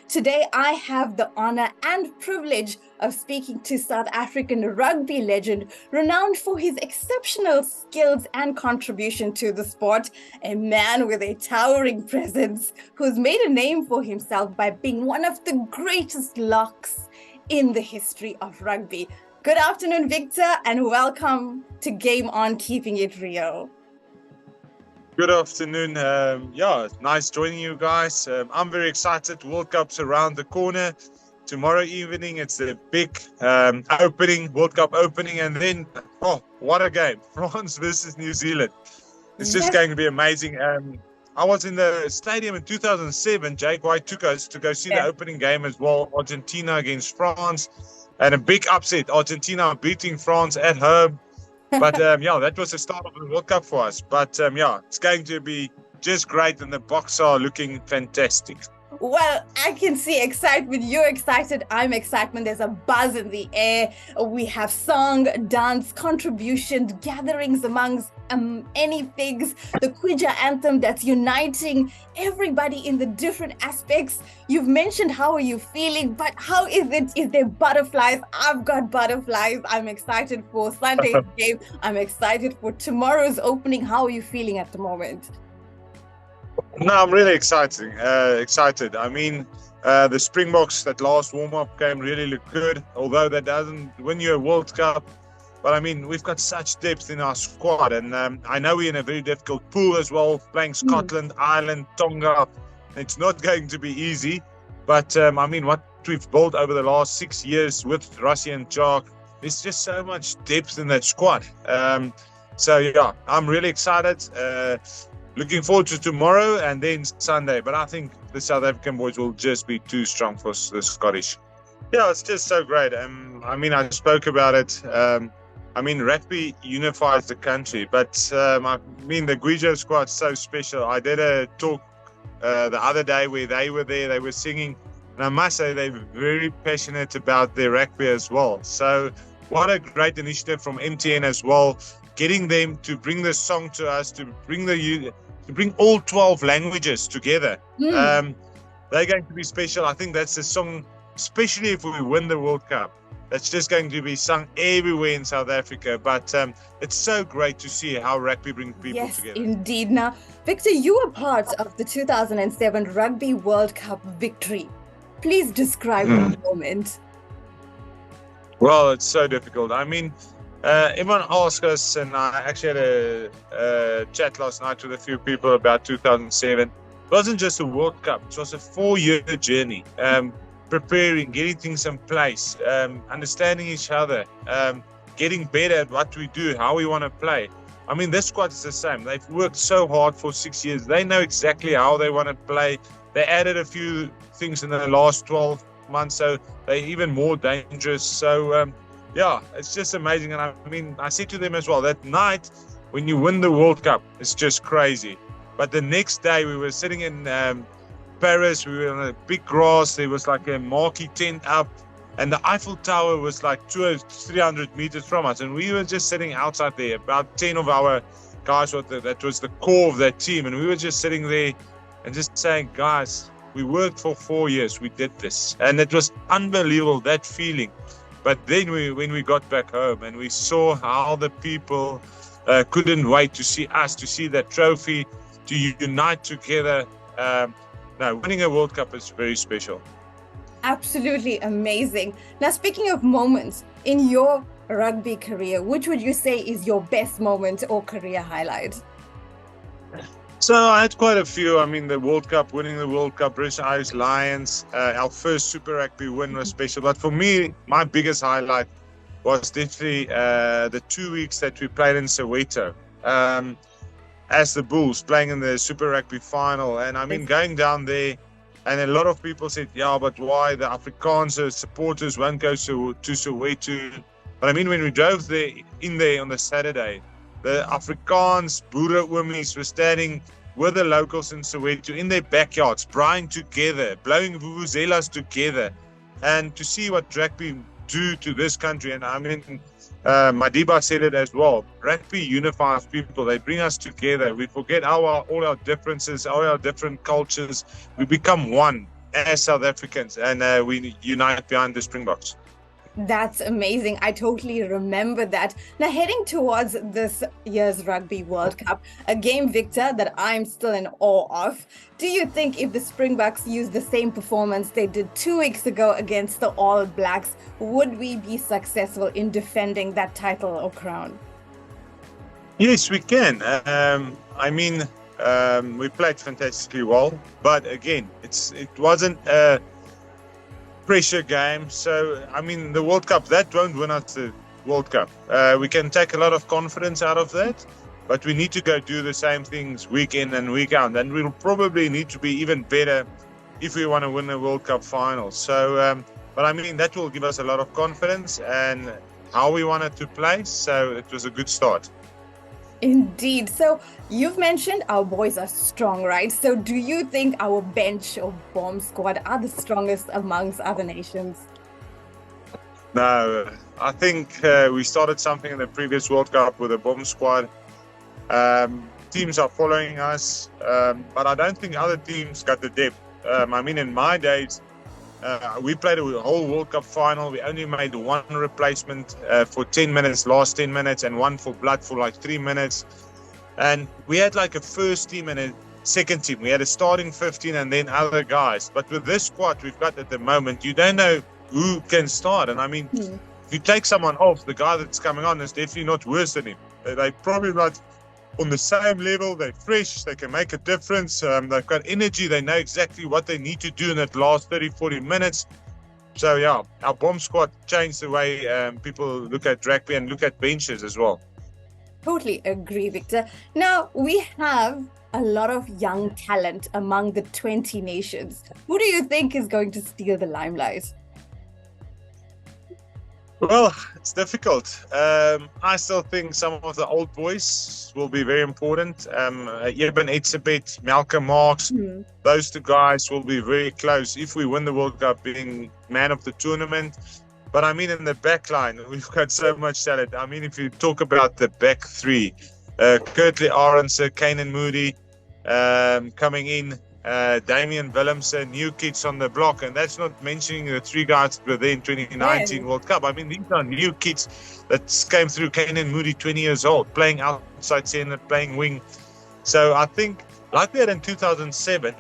Today, I have the honor and privilege of speaking to South African rugby legend, renowned for his exceptional skills and contribution to the sport, a man with a towering presence who's made a name for himself by being one of the greatest locks in the history of rugby. Good afternoon, Victor, and welcome to Game On, Keeping It Real. Good afternoon. Nice joining you guys. I'm very excited. World Cup's around the corner. Tomorrow evening, it's the big World Cup opening. And then, what a game. France versus New Zealand. It's just going to be amazing. I was in the stadium in 2007. Jake White took us to go see the opening game as well. Argentina against France. And a big upset. Argentina beating France at home. But that was the start of the World Cup for us. But it's going to be just great, and the Boks are looking fantastic. Well, I can see excitement. You're excited. I'm excited. There's a buzz in the air. We have song, dance, contributions, gatherings amongst any figs, the Kwija anthem that's uniting everybody in the different aspects. You've mentioned how are you feeling, but how is it? Is there butterflies? I've got butterflies. I'm excited for Sunday's game. I'm excited for tomorrow's opening. How are you feeling at the moment? No, I'm really excited. I mean, the Springboks, that last warm-up game really looked good, although that doesn't win you a World Cup. But I mean, we've got such depth in our squad, and I know we're in a very difficult pool as well, playing Scotland, Ireland, Tonga. It's not going to be easy, but what we've built over the last 6 years with Rassie and Jock, there's just so much depth in that squad. I'm really excited. Looking forward to tomorrow and then Sunday. But I think the South African boys will just be too strong for the Scottish. Yeah, it's just so great. I spoke about it. Rugby unifies the country. But, the Guijo squad's so special. I did a talk the other day where they were there. They were singing. And I must say they're very passionate about their rugby as well. So what a great initiative from MTN as well. Getting them to bring the song to us, to bring all 12 languages together. They're going to be special. I think that's a song, especially if we win the World Cup, that's just going to be sung everywhere in South Africa. But it's so great to see how rugby brings people together. Yes, indeed. Now, Victor, you were part of the 2007 Rugby World Cup victory. Please describe the moment. Well, it's so difficult. Everyone asks us, and I actually had a chat last night with a few people about 2007. It wasn't just a World Cup. It was a 4-year journey, preparing, getting things in place, understanding each other, getting better at what we do, how we want to play. This squad is the same. They've worked so hard for 6 years. They know exactly how they want to play. They added a few things in the last 12 months, so they're even more dangerous. So, it's just amazing. And I said to them as well, that night when you win the World Cup, it's just crazy. But the next day we were sitting in Paris, we were on a big grass, there was like a marquee tent up, and the Eiffel Tower was like 200-300 meters from us. And we were just sitting outside there, about 10 of our guys, that was the core of that team. And we were just sitting there and just saying, guys, we worked for 4 years, we did this. And it was unbelievable, that feeling. But then when we got back home and we saw how the people couldn't wait to see us, to see that trophy, to unite together. Winning a World Cup is very special. Absolutely amazing. Now, speaking of moments in your rugby career, which would you say is your best moment or career highlight? So I had quite a few. The World Cup, winning the World Cup, British Irish Lions, our first Super Rugby win was special. But for me, my biggest highlight was definitely the 2 weeks that we played in Soweto as the Bulls, playing in the Super Rugby final. And going down there, and a lot of people said, but why the Afrikaans supporters won't go to Soweto? But when we drove in there on the Saturday, the Afrikaans Boere Oomies were standing with the locals in Soweto in their backyards, praying together, blowing vuvuzelas together, and to see what rugby do to this country. And Madiba said it as well. Rugby unifies people. They bring us together. We forget all our differences, all our different cultures. We become one. as South Africans, and we unite behind the Springboks. That's amazing. I totally remember that. Now, heading towards this year's Rugby World Cup, a game, Victor, that I'm still in awe of. Do you think if the Springboks use the same performance they did 2 weeks ago against the All Blacks, would we be successful in defending that title or crown? Yes, we can. We played fantastically well, but again, it wasn't a pressure game. So, the World Cup, that won't win us the World Cup. We can take a lot of confidence out of that, but we need to go do the same things week in and week out. And we'll probably need to be even better if we want to win the World Cup final. So, that will give us a lot of confidence and how we wanted to play. So it was a good start. Indeed. So you've mentioned our boys are strong, right? So do you think our bench or bomb squad are the strongest amongst other nations? No, I think we started something in the previous World Cup with a bomb squad. Teams are following us, but I don't think other teams got the depth. In my days, we played a whole World Cup final. We only made one replacement for 10 minutes, last 10 minutes, and one for blood for like 3 minutes. And we had like a first team and a second team. We had a starting 15 and then other guys. But with this squad we've got at the moment, you don't know who can start. And if you take someone off, the guy that's coming on is definitely not worse than him. They're probably not on the same level. They're fresh, they can make a difference, they've got energy, they know exactly what they need to do in that last 30-40 minutes. So yeah, our bomb squad changed the way people look at rugby and look at benches as well. Totally agree, Victor. Now, we have a lot of young talent among the 20 nations. Who do you think is going to steal the limelight? Well, it's difficult. I still think some of the old boys will be very important. Eben Etzebeth, Malcolm Marx, those two guys will be very close if we win the World Cup, being man of the tournament. But in the back line, we've got so much talent. If you talk about the back three, Kurtley Arendse, Kanan Moody coming in, Damian Willemse, new kids on the block, and that's not mentioning the three guys that were there in 2019 World Cup. These are new kids that came through. Kanan Moody, 20 years old, playing outside center, playing wing. So I think, like we had in 2007,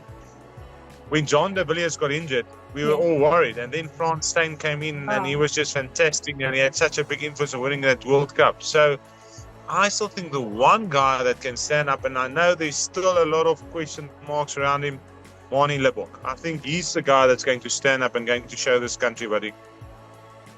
when John de Villiers got injured, we were all worried. And then Frans Steyn came in and he was just fantastic, and he had such a big influence on winning that World Cup. So I still think the one guy that can stand up, and I know there's still a lot of question marks around him, Manie Libbok. I think he's the guy that's going to stand up and going to show this country what he...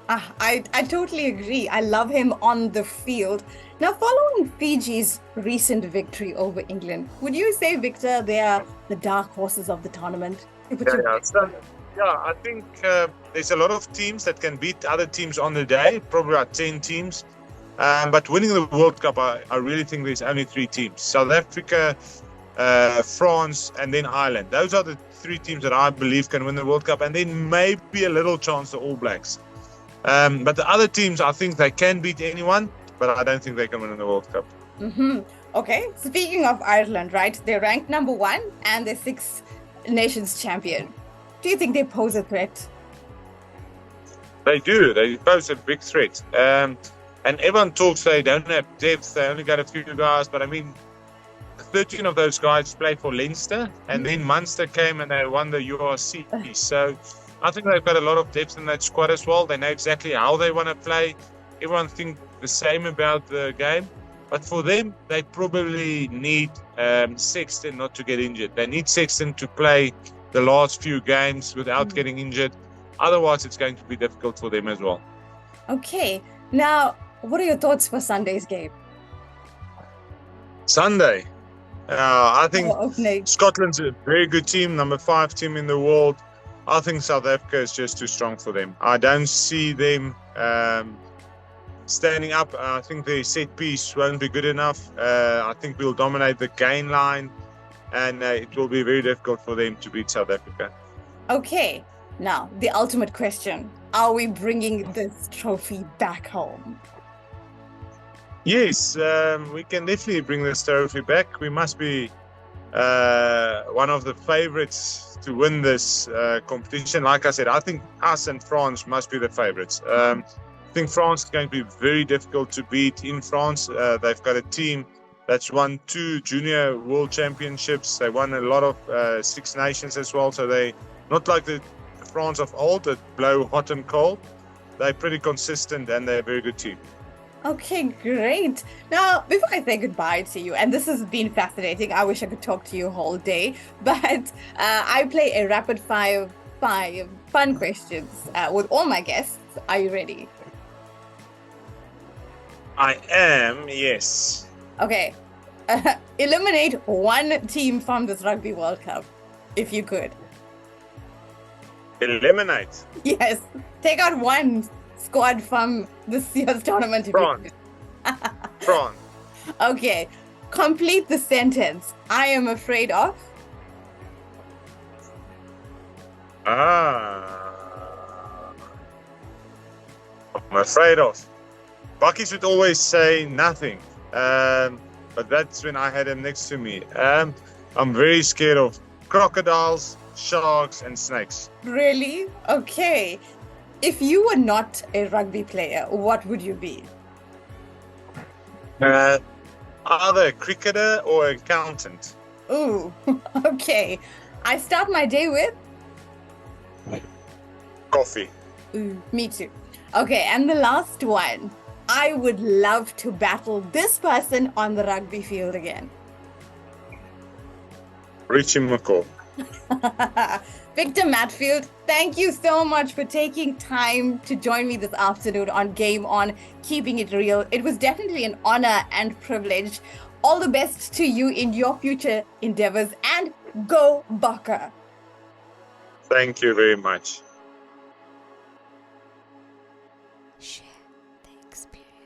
I totally agree. I love him on the field. Now, following Fiji's recent victory over England, would you say, Victor, they are the dark horses of the tournament? I think there's a lot of teams that can beat other teams on the day, probably about 10 teams. But winning the World Cup, I really think there's only 3 teams. South Africa, France, and then Ireland. Those are the 3 teams that I believe can win the World Cup. And then maybe a little chance the All Blacks. But the other teams, I think they can beat anyone, but I don't think they can win in the World Cup. Okay, speaking of Ireland, right? They're ranked number 1 and they're Six Nations champion. Do you think they pose a threat? They do. They pose a big threat. And everyone talks they don't have depth, they only got a few guys, but 13 of those guys play for Leinster, and then Munster came and they won the URC. So I think they've got a lot of depth in that squad as well. They know exactly how they want to play. Everyone thinks the same about the game, but for them, they probably need Sexton not to get injured. They need Sexton to play the last few games without getting injured. Otherwise, it's going to be difficult for them as well. Okay. Now, what are your thoughts for Sunday's game? Sunday. I think Scotland's a very good team, number 5 team in the world. I think South Africa is just too strong for them. I don't see them standing up. I think their set piece won't be good enough. I think we'll dominate the gain line, and it will be very difficult for them to beat South Africa. Okay. Now, the ultimate question. Are we bringing this trophy back home? Yes, we can definitely bring this trophy back. We must be one of the favorites to win this competition. Like I said, I think us and France must be the favorites. I think France is going to be very difficult to beat in France. They've got a team that's won 2 junior world championships. They won a lot of Six Nations as well. So they not like the France of old that blow hot and cold. They're pretty consistent and they're a very good team. Okay, great. Now, before I say goodbye to you, and this has been fascinating, I wish I could talk to you all day, but I play a rapid fire 5 fun questions with all my guests. Are you ready? I am, yes. Okay. Eliminate one team from this Rugby World Cup, if you could. Eliminate? Yes. Take out one squad from this year's tournament. France. France. Okay. Complete the sentence. I am afraid of. I'm afraid of. Buckies would always say nothing. But that's when I had him next to me. I'm very scared of crocodiles, sharks, and snakes. Really? Okay. If you were not a rugby player, what would you be? Either a cricketer or accountant. Ooh, okay. I start my day with? Coffee. Ooh, me too. Okay, and the last one. I would love to battle this person on the rugby field again. Richie McCaw. Victor Matfield, thank you so much for taking time to join me this afternoon on Game On, keeping it real. It was definitely an honor and privilege. All the best to you in your future endeavors, and go Baka. Thank you very much. Share the experience.